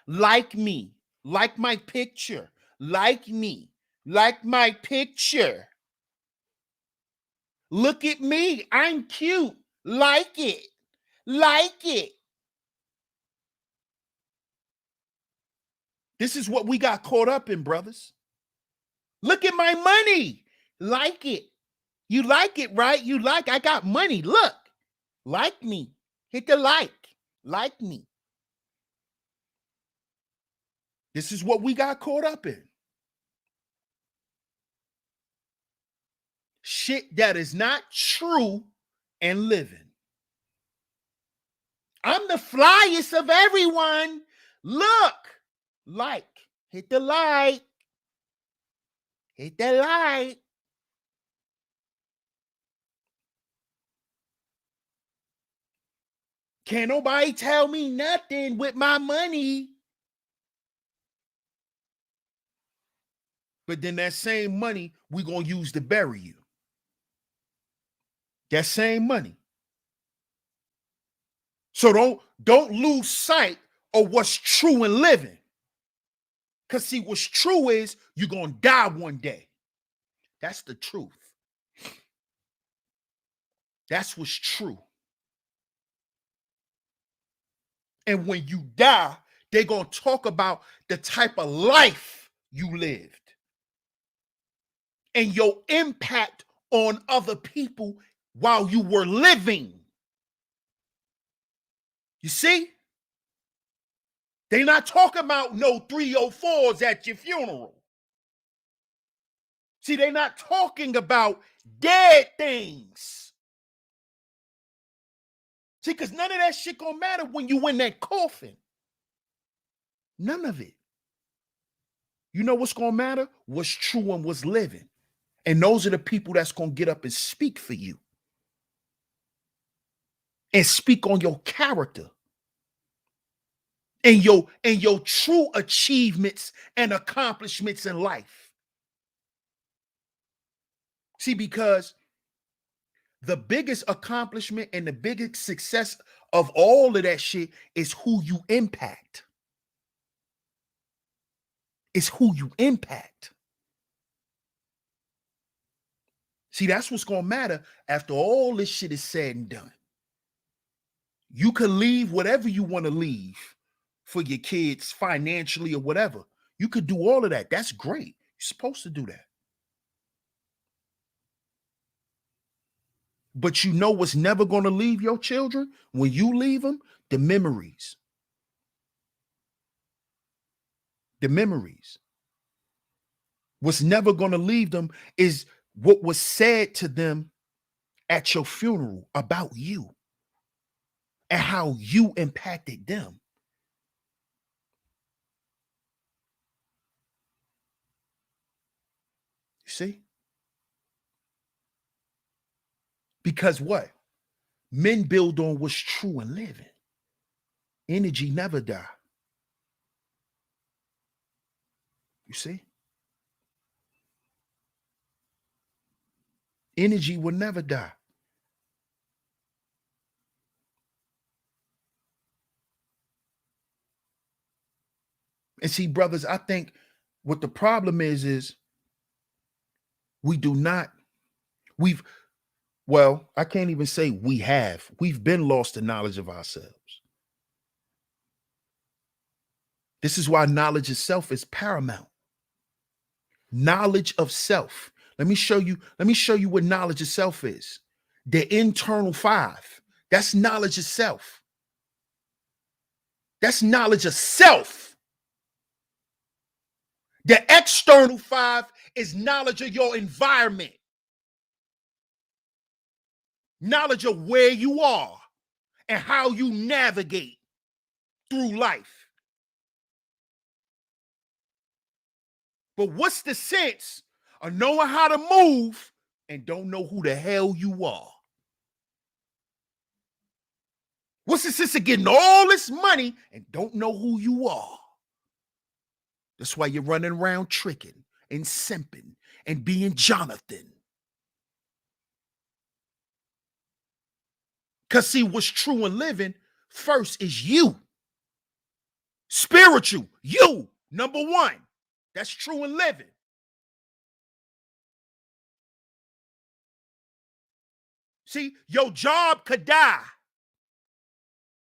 Like me, like my picture, like me, like my picture. Look at me, I'm cute. Like it, like it. This is what we got caught up in, brothers. Look at my money. Like it. You like it, right? You like, I got money. Look, like me. Hit the like me. This is what we got caught up in. Shit that is not true and living. I'm the flyest of everyone. Look, like, hit the light. Hit the light. Can't nobody tell me nothing with my money. But then that same money we gonna use to bury you. That same money. So don't lose sight of what's true in living. Because see, what's true is you're gonna die one day. That's the truth. That's what's true. And when you die, they're gonna talk about the type of life you lived and your impact on other people while you were living. You see? They're not talking about no 304s at your funeral. See, they're not talking about dead things. See, because none of that shit gonna matter when you in that coffin. None of it. You know what's gonna matter? What's true and what's living. And those are the people that's gonna get up and speak for you. And speak on your character. And your true achievements and accomplishments in life. See, because the biggest accomplishment and the biggest success of all of that shit is who you impact. It's who you impact. See, that's what's going to matter after all this shit is said and done. You can leave whatever you want to leave for your kids financially or whatever. You could do all of that. That's great. You're supposed to do that. But you know what's never going to leave your children when you leave them? The memories. The memories. What's never going to leave them is what was said to them at your funeral about you and how you impacted them. You see? Because what? Men build on what's true and living. Energy never die. You see? Energy will never die. And see, brothers, I think what the problem is we do not, I can't even say we've been lost the knowledge of ourselves. This is why knowledge of self is paramount. Knowledge of self. Let me show you what knowledge of self is. The internal 5. That's knowledge of self. That's knowledge of self. The external 5 is knowledge of your environment. Knowledge of where you are and how you navigate through life. But what's the sense of knowing how to move and don't know who the hell you are? What's the sense of getting all this money and don't know who you are? That's why you're running around tricking and simping and being Jonathan. Because see, what's true in living first is you. Spiritual, you, number 1. That's true in living. See, your job could die.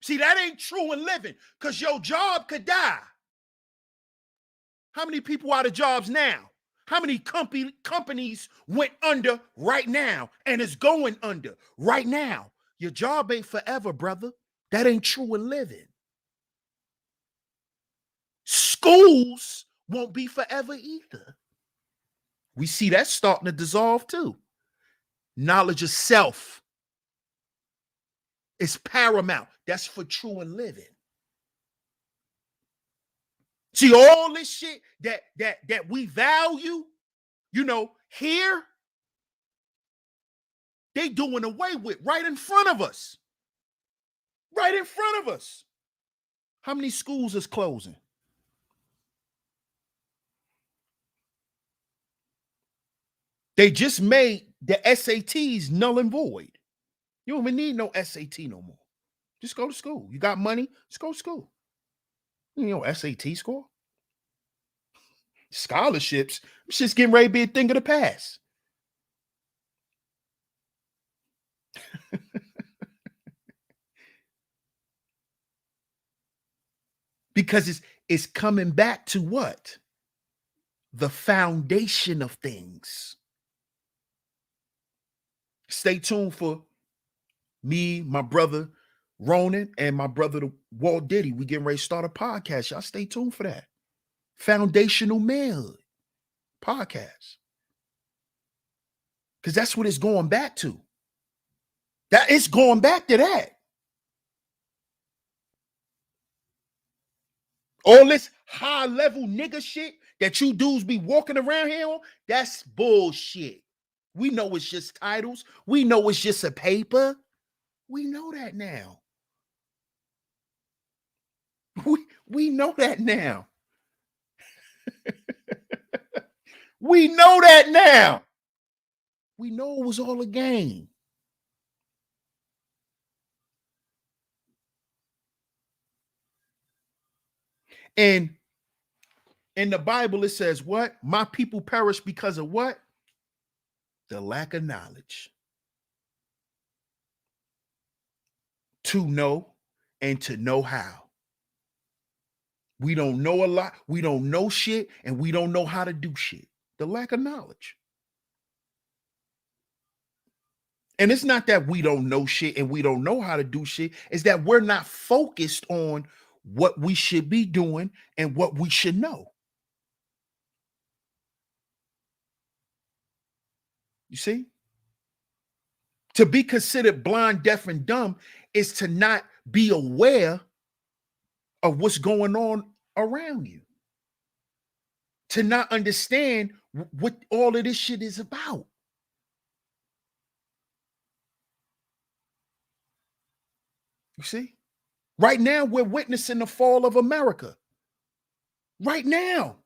See, that ain't true in living because your job could die. How many people out of jobs now? How many companies went under right now and is going under right now? Your job ain't forever, brother. That ain't true in living. schools won't be forever either. We see that starting to dissolve too. Knowledge of self is paramount. That's for true and living. See, all this shit that we value, here, they doing away with right in front of us. Right in front of us. How many schools is closing? They just made the SATs null and void. You don't even need no SAT no more. Just go to school. You got money, just go to school. SAT score. Scholarships, it's just getting ready to be a thing of the past. Because it's coming back to what? The foundation of things. Stay tuned for me, my brother Ronan, and my brother Walt Diddy. We getting ready to start a podcast. Y'all stay tuned for that. Foundational Manhood podcast. Because that's what it's going back to. That it's going back to that. All this high level nigga shit that you dudes be walking around here on, that's bullshit. We know it's just titles. We know it's just a paper. We know that now. We know that now. We know that now. We know it was all a game. And in the Bible, it says what? My people perish because of what? The lack of knowledge. To know and to know how. We don't know a lot. We don't know shit, and we don't know how to do shit. The lack of knowledge. And it's not that we don't know shit and we don't know how to do shit. It's that we're not focused on what we should be doing and what we should know. You see? To be considered blind, deaf, and dumb is to not be aware of what's going on around you. To not understand what all of this shit is about. You see? Right now, we're witnessing the fall of America. Right now.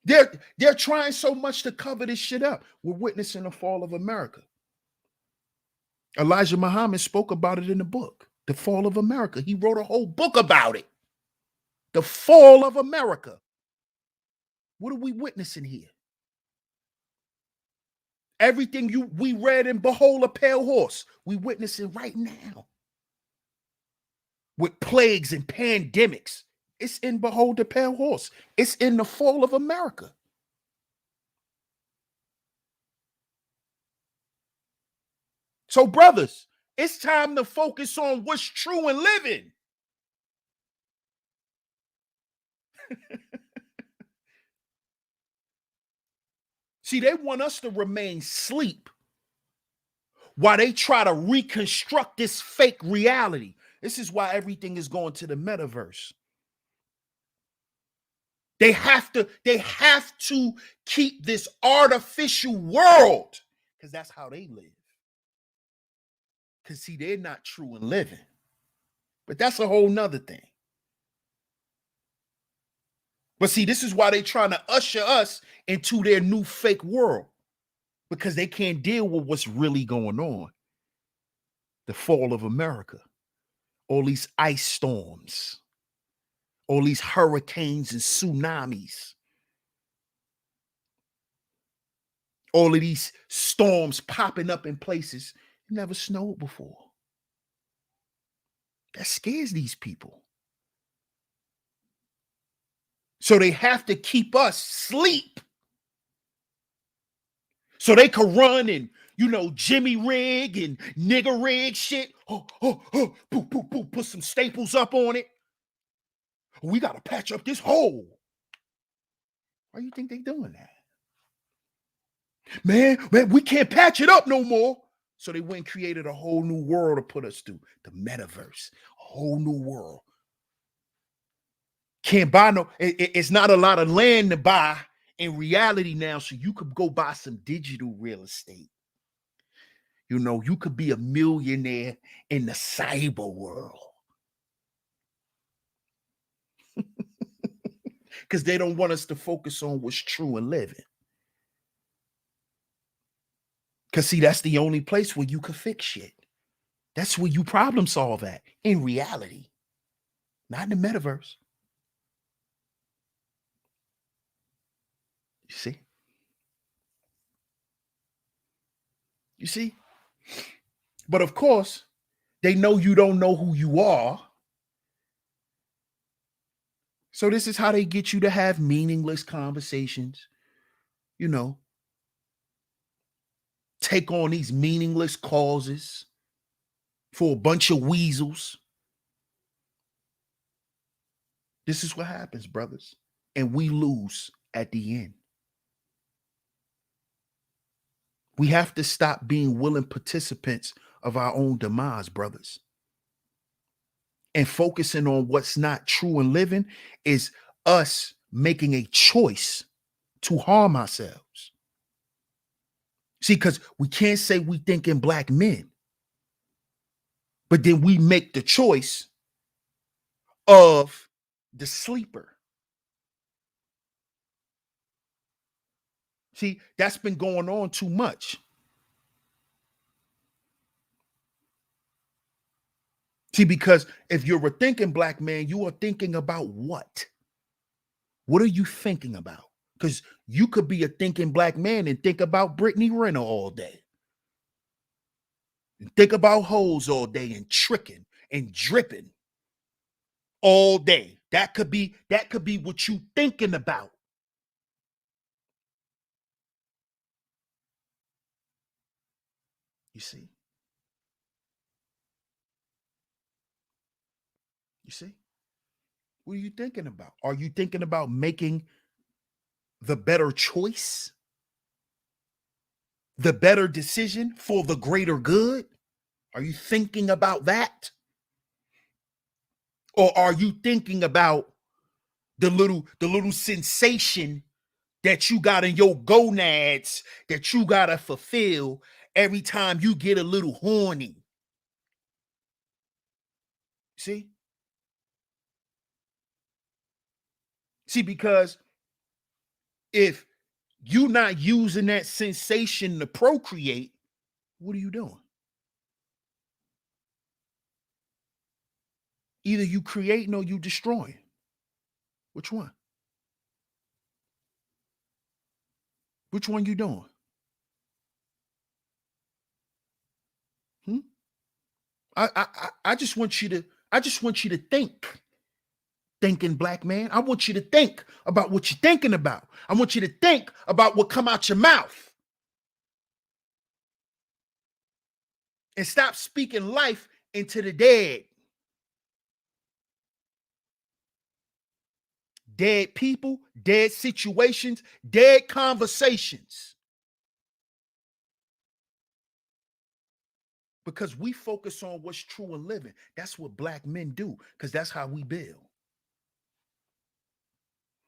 They're trying so much to cover this shit up. We're witnessing the fall of America. Elijah Muhammad spoke about it in the book, The Fall of America. He wrote a whole book about it. The fall of America. What are we witnessing here? Everything we read in Behold a Pale Horse, we witnessing right now. With plagues and pandemics. It's in Behold the Pale Horse. It's in the fall of America. So, brothers, it's time to focus on what's true and living. See, they want us to remain asleep while they try to reconstruct this fake reality. This is why everything is going to the metaverse. They have to keep this artificial world because that's how they live. Because, see, they're not true in living. But that's a whole nother thing. But see, this is why they're trying to usher us into their new fake world. Because they can't deal with what's really going on. The fall of America. All these ice storms. All these hurricanes and tsunamis. All of these storms popping up in places it never snowed before. That scares these people. So they have to keep us asleep. So they can run and Jimmy rig and nigger rig shit. Put some staples up on it. We got to patch up this hole. Why you think they doing that? Man, we can't patch it up no more. So they went and created a whole new world to put us through. The metaverse, a whole new world. Can't buy it's not a lot of land to buy in reality now, so you could go buy some digital real estate. You could be a millionaire in the cyber world. Because they don't want us to focus on what's true and living. Because, see, that's the only place where you can fix shit. That's where you problem solve at, in reality. Not in the metaverse. You see? You see? But, of course, they know you don't know who you are. So this is how they get you to have meaningless conversations, take on these meaningless causes for a bunch of weasels. This is what happens, brothers. And we lose at the end. We have to stop being willing participants of our own demise, brothers. And focusing on what's not true and living is us making a choice to harm ourselves. See, because we can't say we think in black men, but then we make the choice of the sleeper. See, that's been going on too much. See, because if you're a thinking black man, you are thinking about what? What are you thinking about? Because you could be a thinking black man and think about Brittany Renner all day. And think about hoes all day and tricking and dripping all day. That could be what you thinking about. You see? You see? What are you thinking about? Are you thinking about making the better choice? The better decision for the greater good? Are you thinking about that? Or are you thinking about the little sensation that you got in your gonads that you gotta fulfill every time you get a little horny? See? See, because if you're not using that sensation to procreate, what are you doing? Either you creating or you destroying. Which one? Which one you doing? I just want you to think. Thinking black man. I want you to think about what you're thinking about. I want you to think about what come out your mouth. And stop speaking life into the dead. Dead people, dead situations, dead conversations. Because we focus on what's true and living. That's what black men do, because that's how we build.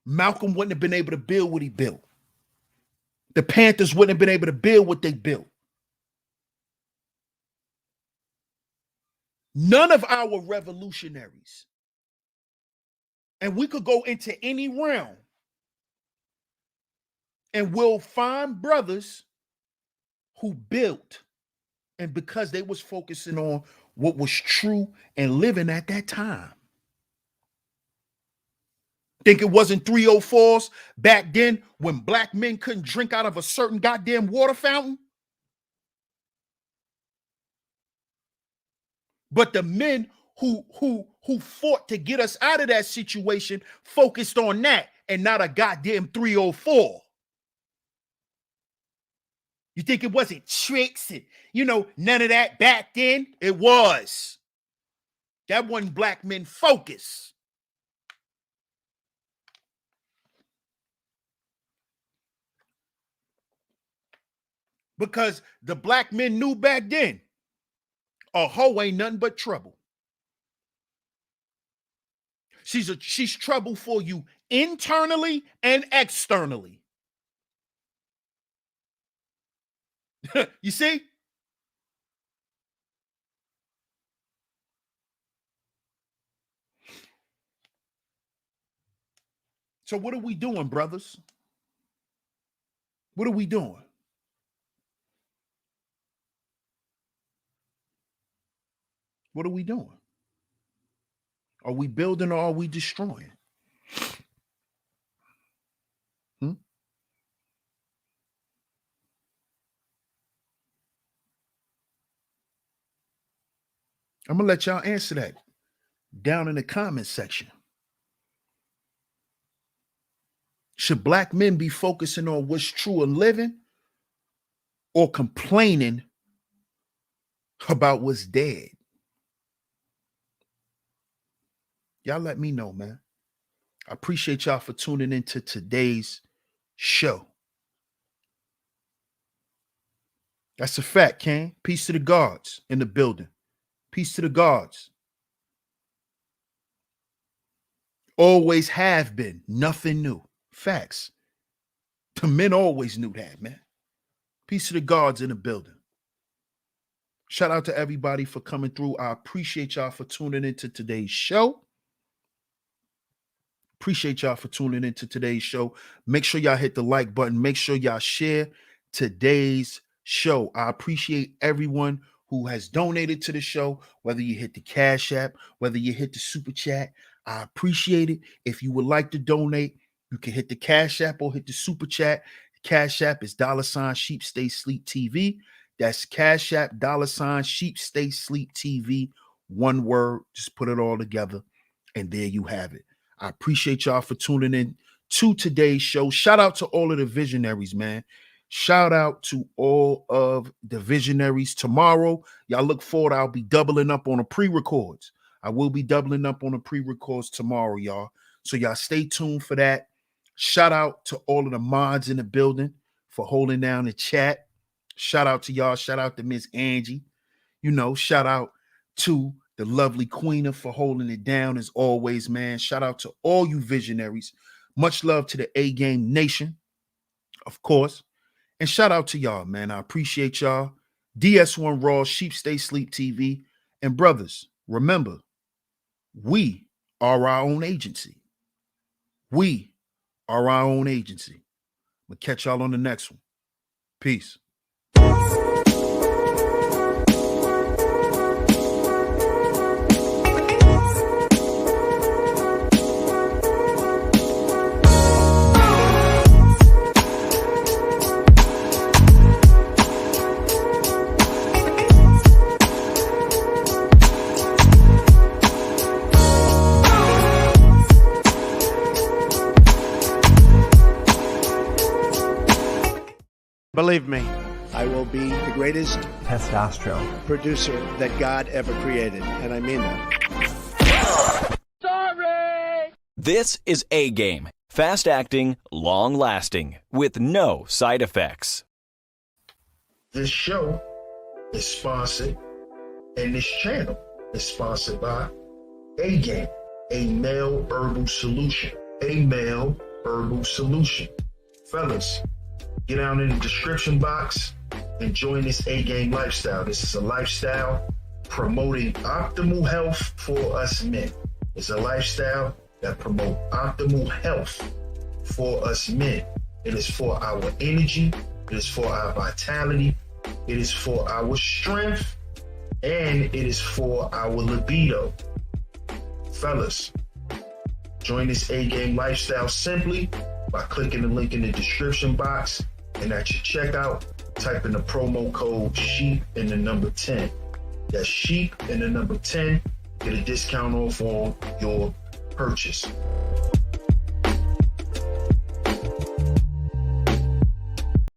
Malcolm wouldn't have been able to build what he built. The Panthers wouldn't have been able to build what they built. None of our revolutionaries, and we could go into any realm and we'll find brothers who built, and because they was focusing on what was true and living at that time. Think it wasn't 304s back then when black men couldn't drink out of a certain goddamn water fountain? But the men who fought to get us out of that situation focused on that and not a goddamn 304. You think it wasn't tricks and, none of that back then? It was. That wasn't black men focus. Because the black men knew back then, a hoe ain't nothing but trouble. She's trouble for you internally and externally. You see? So what are we doing, brothers? What are we doing? What are we doing? Are we building or are we destroying? I'm going to let y'all answer that down in the comment section. Should black men be focusing on what's true and living or complaining about what's dead? Y'all let me know, man. I appreciate y'all for tuning into today's show. That's a fact, King. Peace to the guards in the building. Peace to the guards. Always have been. Nothing new. Facts. The men always knew that, man. Peace to the guards in the building. Shout out to everybody for coming through. I appreciate y'all for tuning into today's show. Appreciate y'all for tuning into today's show. Make sure y'all hit the like button. Make sure y'all share today's show. I appreciate everyone who has donated to the show, whether you hit the Cash App, whether you hit the Super Chat. I appreciate it. If you would like to donate, you can hit the Cash App or hit the Super Chat. Cash App is $SheepStaySleepTV. That's Cash App $SheepStaySleepTV. One word, just put it all together, and there you have it. I appreciate y'all for tuning in to today's show. Shout out to all of the visionaries, man. Shout out to all of the visionaries. Tomorrow, y'all look forward. I'll be doubling up on the pre-records. I will be doubling up on the pre-records tomorrow, y'all. So y'all stay tuned for that. Shout out to all of the mods in the building for holding down the chat. Shout out to y'all. Shout out to Miss Angie. Shout out to the lovely Queena for holding it down as always, man. Shout out to all you visionaries. Much love to the A-Game Nation, of course. And shout out to y'all, man. I appreciate y'all. DS1 Raw, Sheep Stay Sleep TV. And brothers, remember, we are our own agency. We are our own agency. I'm going to catch y'all on the next one. Peace. Believe me, I will be the greatest testosterone producer that God ever created, and I mean that. Sorry! This is A-Game. Fast acting, long lasting, with no side effects. This show is sponsored, and this channel is sponsored by A-Game, a male herbal solution. A male herbal solution. Fellas, get down in the description box and join this A-Game lifestyle. This is a lifestyle promoting optimal health for us men. It's a lifestyle that promotes optimal health for us men. It is for our energy. It is for our vitality. It is for our strength. And it is for our libido. Fellas, join this A-Game lifestyle simply by clicking the link in the description box. And at your checkout, type in the promo code SHEEP and the number 10. That's SHEEP and the number 10. Get a discount off on your purchase.